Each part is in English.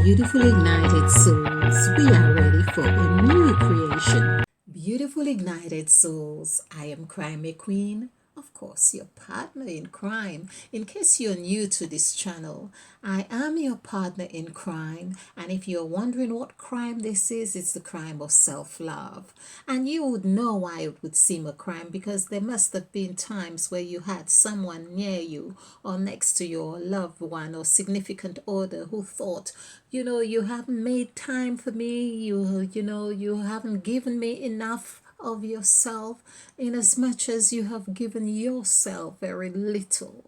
Beautiful ignited souls, we are ready for a new creation. Beautiful ignited souls, I am Crime Queen, of course, your partner in crime. In case you're new to this channel, I am your partner in crime, and if you're wondering what crime this is, it's the crime of self love. And you would know why it would seem a crime because there must have been times where you had someone near you or next to your loved one or significant other who thought, you haven't made time for me, you haven't given me enough of yourself, in as much as you have given yourself very little.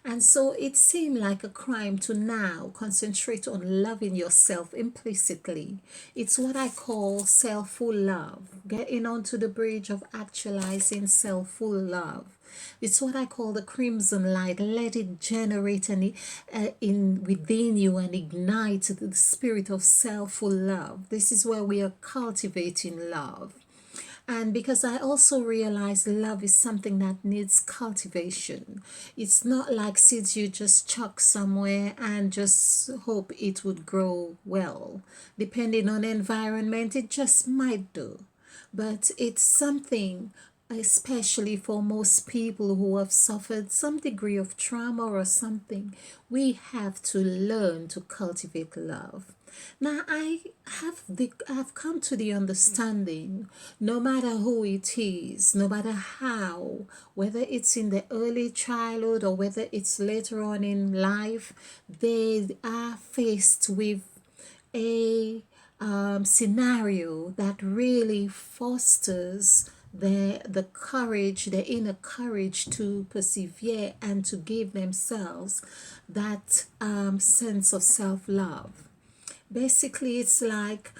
And so it seemed like a crime to now concentrate on loving yourself implicitly. It's what I call self-full love, getting onto the bridge of actualizing self-full love. It's what I call the crimson light. Let it generate in within you and ignite the spirit of self-full love. This is where we are cultivating love. And because I also realize love is something that needs cultivation. It's not like seeds you just chuck somewhere and just hope it would grow well. Depending on the environment, it just might do. But it's something, especially for most people who have suffered some degree of trauma or something, we have to learn to cultivate love. Now I've come to the understanding, no matter who it is, no matter how, whether it's in the early childhood or whether it's later on in life, they are faced with a scenario that really fosters the courage, the inner courage to persevere and to give themselves that sense of self-love. Basically, it's like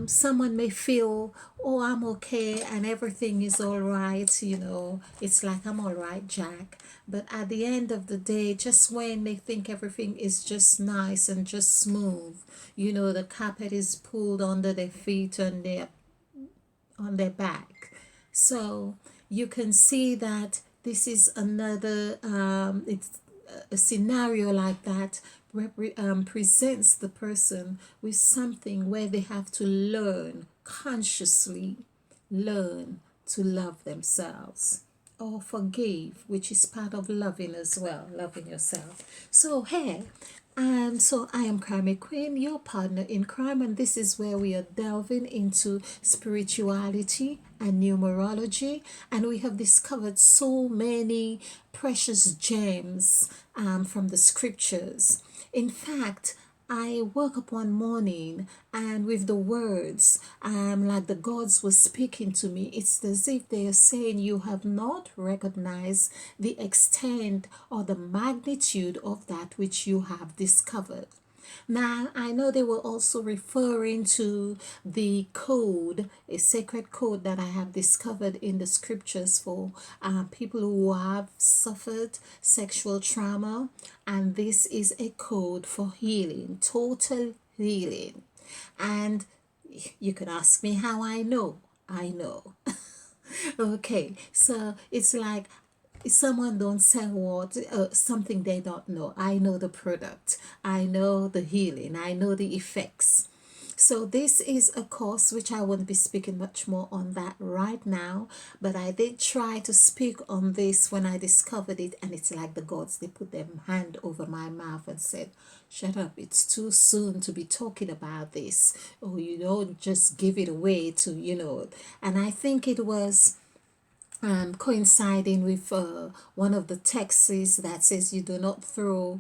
someone may feel, oh, I'm okay and everything is all right, it's like, I'm all right, Jack. But at the end of the day, just when they think everything is just nice and just smooth, the carpet is pulled under their feet and they're on their back. So you can see that this is another, it's a scenario like that presents the person with something where they have to learn, consciously learn to love themselves or forgive, which is part of loving as well, loving yourself. So hey, so I am Crime Queen, your partner in crime, and this is where we are delving into spirituality and numerology, and we have discovered so many precious gems from the scriptures. In fact, I woke up one morning and with the words, like the gods were speaking to me, it's as if they are saying, you have not recognized the extent or the magnitude of that which you have discovered. Now, I know they were also referring to the code, a sacred code that I have discovered in the scriptures for people who have suffered sexual trauma. And this is a code for healing, total healing. And you can ask me how I know. I know. Okay, so it's like someone don't sell what something they don't know. I know the product, I know the healing, I know the effects. So this is a course which I won't be speaking much more on that right now, but I did try to speak on this when I discovered it, and it's like the gods, they put their hand over my mouth and said, shut up, it's too soon to be talking about this, or you don't just give it away to, and I think it was coinciding with one of the texts that says you do not throw.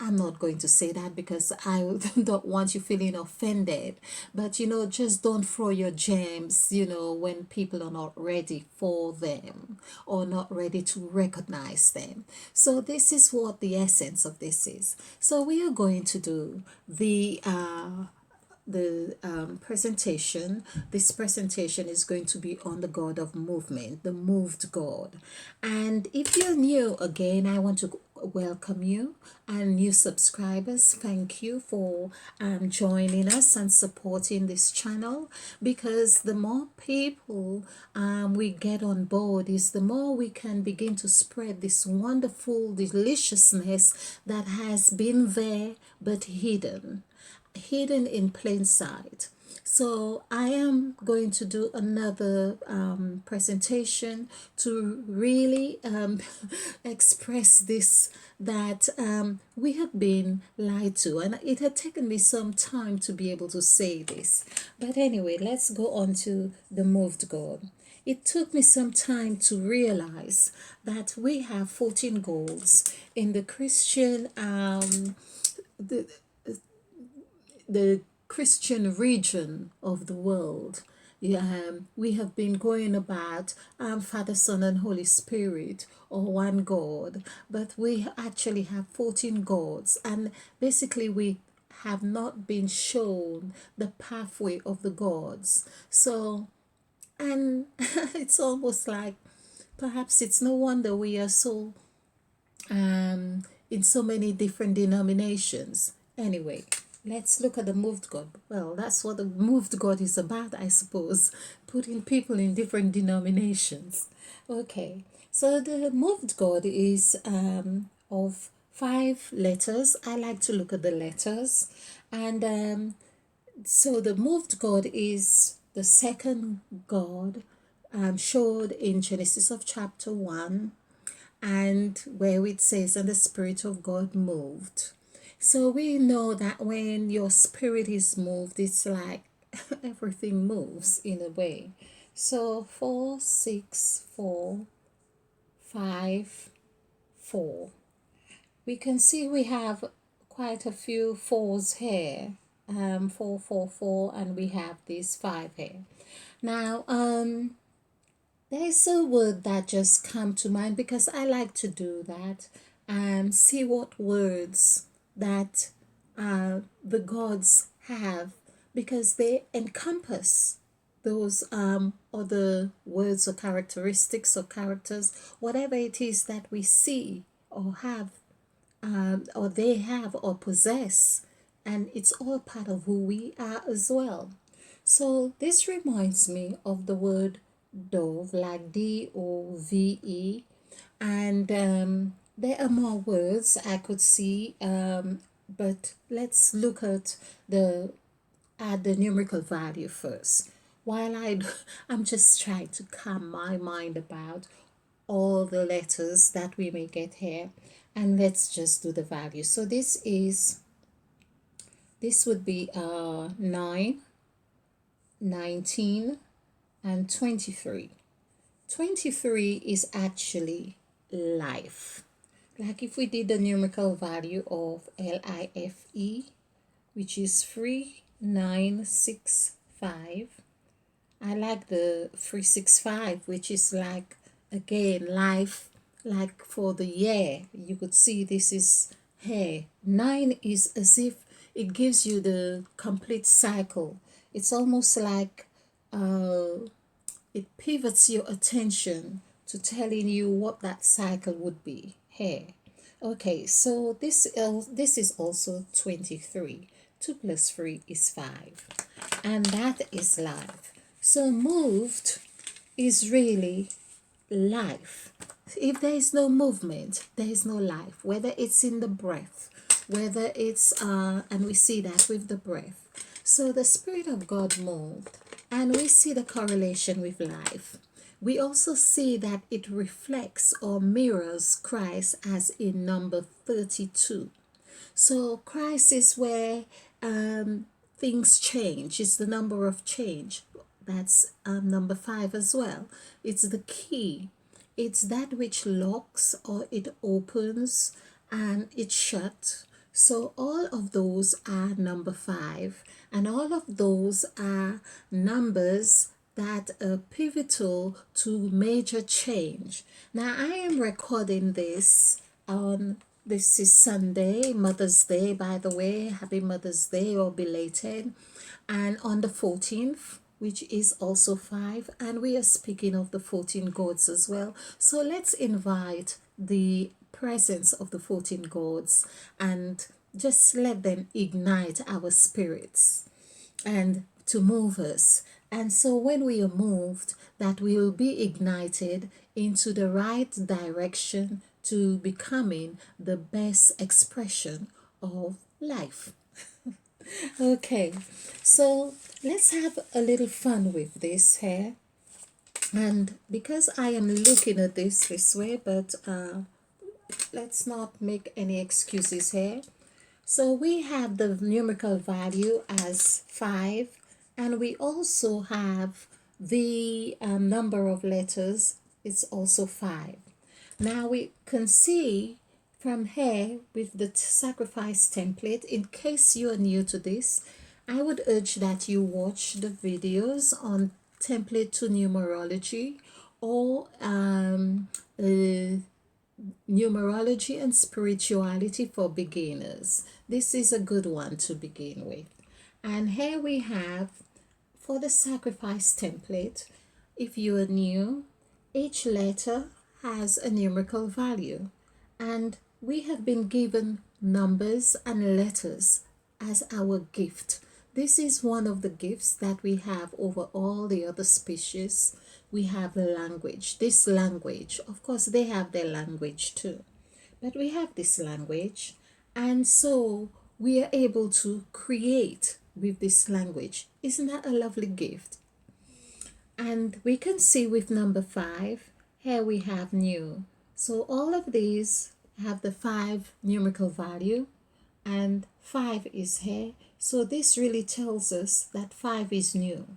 I'm not going to say that because I don't want you feeling offended. But just don't throw your gems, when people are not ready for them or not ready to recognize them. So this is what the essence of this is. So we are going to do the presentation. This presentation is going to be on the God of movement, the moved God. And if you're new, again, I want to welcome you, and new subscribers, thank you for joining us and supporting this channel, because the more people we get on board is the more we can begin to spread this wonderful deliciousness that has been there but hidden in plain sight. So I am going to do another presentation to really express this, that we have been lied to, and it had taken me some time to be able to say this. But anyway, let's go on to the moved God. It took me some time to realize that we have 14 goals in the Christian the the Christian region of the world. We have been going about Father, Son, and Holy Spirit, or one God, but we actually have 14 gods, and basically we have not been shown the pathway of the gods. So, and it's almost like perhaps it's no wonder we are so in so many different denominations. Anyway, let's look at the moved God. Well, that's what the moved God is about, I suppose, putting people in different denominations. Okay, so the moved God is of 5 letters. I like to look at the letters, and so the moved God is the second God showed in Genesis of chapter 1, and where it says, and the Spirit of God moved. So we know that when your spirit is moved, it's like everything moves in a way. So 4, 6, 4, 5, 4. We can see we have quite a few fours here. 4, 4, 4, and we have this 5 here. Now, there's a word that just come to mind, because I like to do that and see what words that the gods have, because they encompass those other words or characteristics or characters, whatever it is that we see or have, or they have or possess, and it's all part of who we are as well. So this reminds me of the word dove, like Dove, and there are more words I could see, but let's look at the numerical value first. While I'm just trying to calm my mind about all the letters that we may get here, and let's just do the value. So this would be 9, 19, and 23. 23 is actually life. Like if we did the numerical value of LIFE, which is 3965. I like the 365, which is like, again, life, like for the year. You could see this is here. 9 is as if it gives you the complete cycle. It's almost like it pivots your attention to telling you what that cycle would be here. Okay, so this is also 23. 2 plus 3 is 5, and that is life. So moved is really life. If there is no movement, there is no life, whether it's in the breath, whether it's and we see that with the breath. So the Spirit of God moved, and we see the correlation with life. We also see that it reflects or mirrors Christ, as in number 32. So Christ is where things change. It's the number of change. That's number 5 as well. It's the key. It's that which locks, or it opens, and it shuts. So all of those are number 5, and all of those are numbers that are pivotal to major change. Now I am recording this on, this is Sunday, Mother's Day, by the way. Happy Mother's Day, or belated. And on the 14th, which is also 5, and we are speaking of the 14 gods as well. So let's invite the presence of the 14 gods and just let them ignite our spirits and to move us. And so when we are moved, that we will be ignited into the right direction to becoming the best expression of life. Okay, so let's have a little fun with this here. And because I am looking at this way, but let's not make any excuses here. So we have the numerical value as 5, and we also have the number of letters, it's also 5. Now we can see from here with the sacrifice template, in case you are new to this, I would urge that you watch the videos on template to numerology or Numerology and Spirituality for Beginners. This is a good one to begin with. And here we have for the sacrifice template, if you are new, each letter has a numerical value, and we have been given numbers and letters as our gift. This is one of the gifts that we have over all the other species. We have language. This language, of course, they have their language too, but we have this language, and so we are able to create with this language. Isn't that a lovely gift? And we can see with number 5, here we have new. So all of these have the 5 numerical value, and 5 is here. So this really tells us that 5 is new.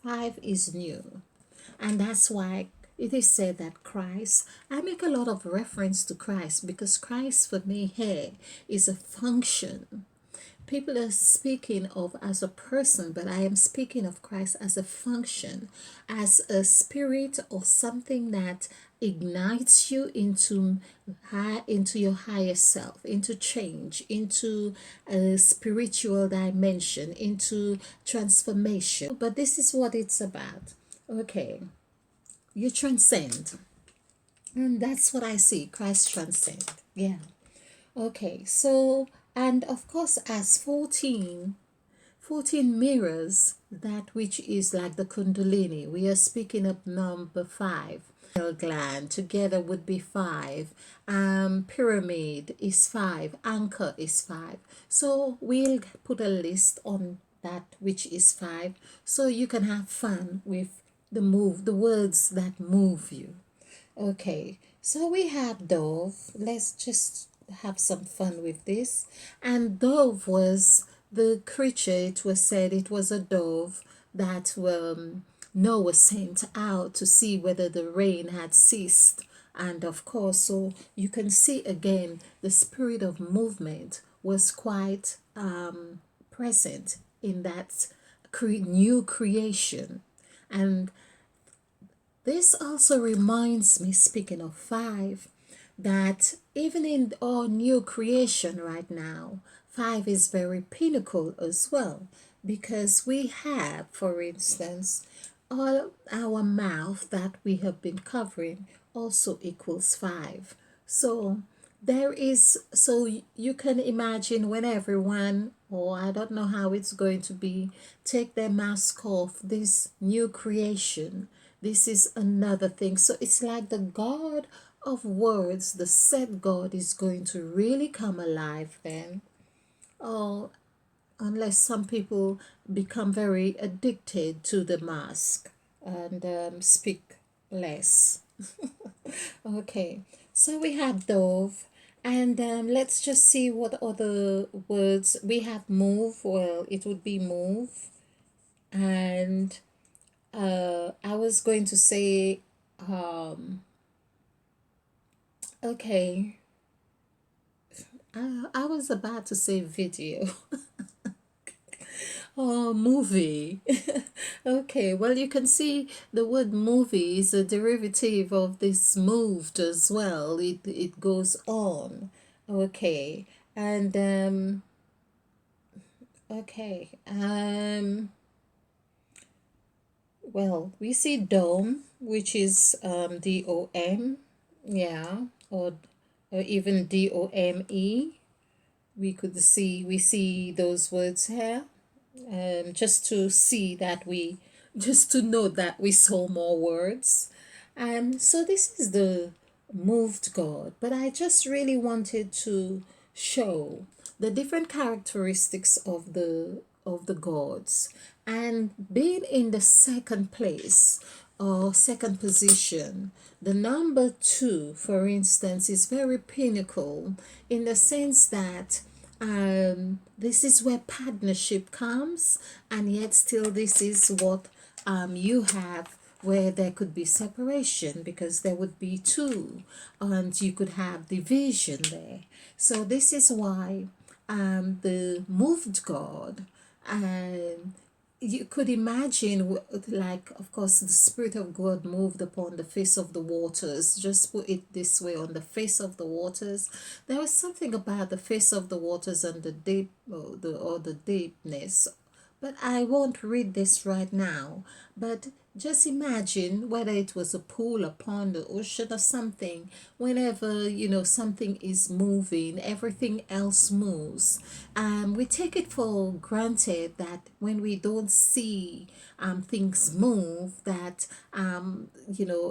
5 is new. And that's why it is said that Christ, I make a lot of reference to Christ because Christ for me here is a function. People are speaking of as a person, but I am speaking of Christ as a function, as a spirit or something that ignites you into your higher self, into change, into a spiritual dimension, into transformation. But this is what it's about. Okay, you transcend, and that's what I see. Christ transcend. Yeah. Okay, so, and of course, as 14 mirrors that which is like the Kundalini. We are speaking of number 5. Gland together would be 5. Pyramid is 5. Anchor is 5. So we'll put a list on that which is 5, so you can have fun with the words that move you. Okay, so we have dove. Let's just have some fun with this. And dove was the creature, it was said it was a dove that Noah sent out to see whether the rain had ceased. And of course, so you can see again the spirit of movement was quite present in that new creation. And this also reminds me, speaking of 5, that even in our new creation right now, 5 is very pinnacle as well, because we have, for instance, all our mouth that we have been covering also equals 5. So so you can imagine when everyone, or I don't know how it's going to be, take their mask off, this new creation. This is another thing. So it's like the God of words, the said God, is going to really come alive then. Oh, unless some people become very addicted to the mask and speak less. Okay, so we have dove, and let's just see what other words we have. Move, well, it would be move, and I was going to say, okay, I was about to say video. Oh, movie. Okay, well, you can see the word movie is a derivative of this moved as well. It goes on. Okay, and okay, well, we see dome, which is DOM, yeah, or or even DOME. We see those words here, just to see that we just to know that we saw more words. So this is the moved God, but I just really wanted to show the different characteristics of the gods, and being in the second place or second position. The number two, for instance, is very pinnacle in the sense that this is where partnership comes, and yet still this is what you have where there could be separation because there would be two, and you could have division there. So this is why the moved God, and you could imagine like, of course, the Spirit of God moved upon the face of the waters. Just put it this way: on the face of the waters. There was something about the face of the waters and the deep, or the deepness, but I won't read this right now. But just imagine whether it was a pool, a pond, the ocean, or something. Whenever something is moving, everything else moves. We take it for granted that when we don't see things move, that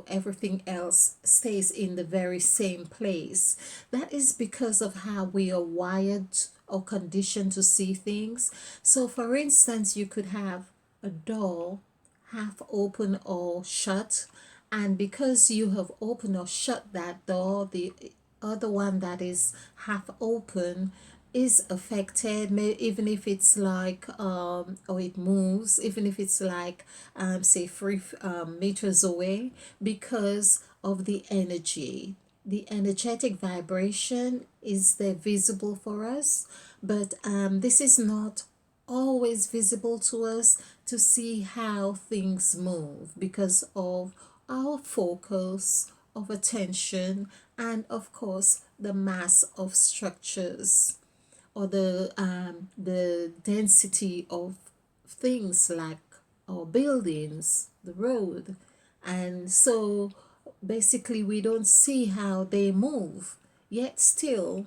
everything else stays in the very same place. That is because of how we are wired or conditioned to see things. So, for instance, you could have a door half open or shut, and because you have opened or shut that door, the other one that is half open is affected, even if it's like or it moves, even if it's like say 3 meters away, because of the energy. The energetic vibration is there visible for us, but this is not always visible to us to see how things move because of our focus of attention, and of course the mass of structures, or the density of things like our buildings, the road. And so basically we don't see how they move, yet still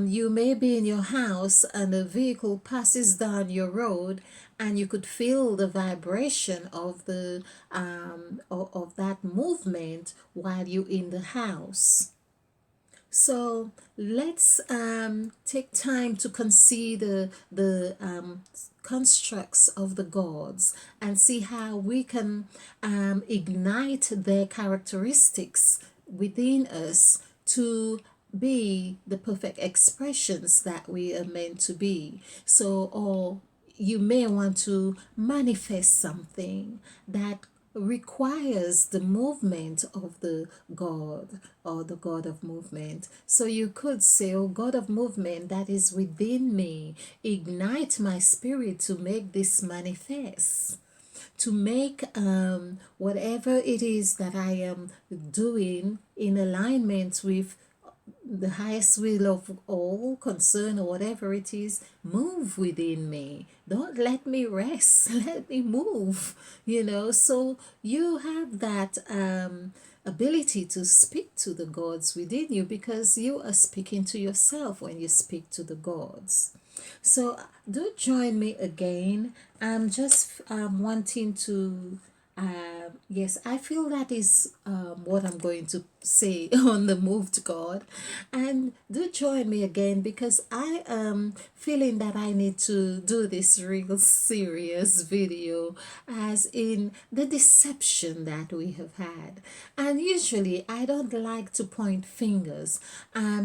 you may be in your house and a vehicle passes down your road, and you could feel the vibration of the of that movement while you're in the house. So let's take time to consider the constructs of the gods and see how we can ignite their characteristics within us to be the perfect expressions that we are meant to be. So, or you may want to manifest something that requires the movement of the God, or the God of movement. So you could say, oh God of movement that is within me, ignite my spirit to make this manifest, to make whatever it is that I am doing in alignment with the highest will of all concern, or whatever it is, move within me. Don't let me rest. Let me move. So you have that ability to speak to the gods within you, because you are speaking to yourself when you speak to the gods. So do join me again. I'm just wanting to yes, I feel that is what I'm going to say on the moved God. And do join me again, because I am feeling that I need to do this real serious video, as in the deception that we have had. And usually I don't like to point fingers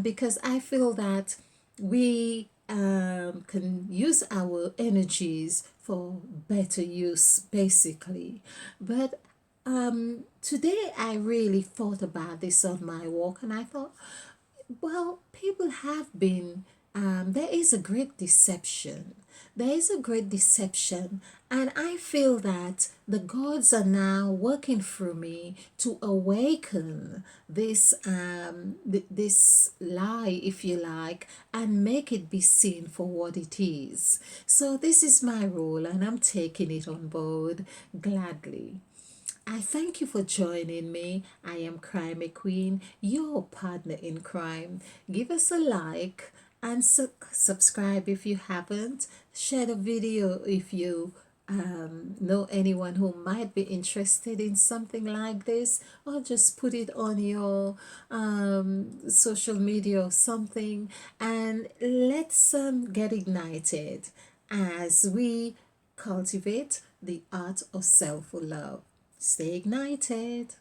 because I feel that we can use our energies for better use, basically. But today I really thought about this on my walk, and I thought, well, people have been, there is a great deception. There is a great deception, and I feel that the gods are now working through me to awaken this lie, if you like, and make it be seen for what it is. So this is my role, and I'm taking it on board gladly. I thank you for joining me. I am Crime Queen, your partner in crime. Give us a like and subscribe if you haven't. Share the video if you know anyone who might be interested in something like this, or just put it on your social media or something, and let's get ignited as we cultivate the art of self love. Stay ignited.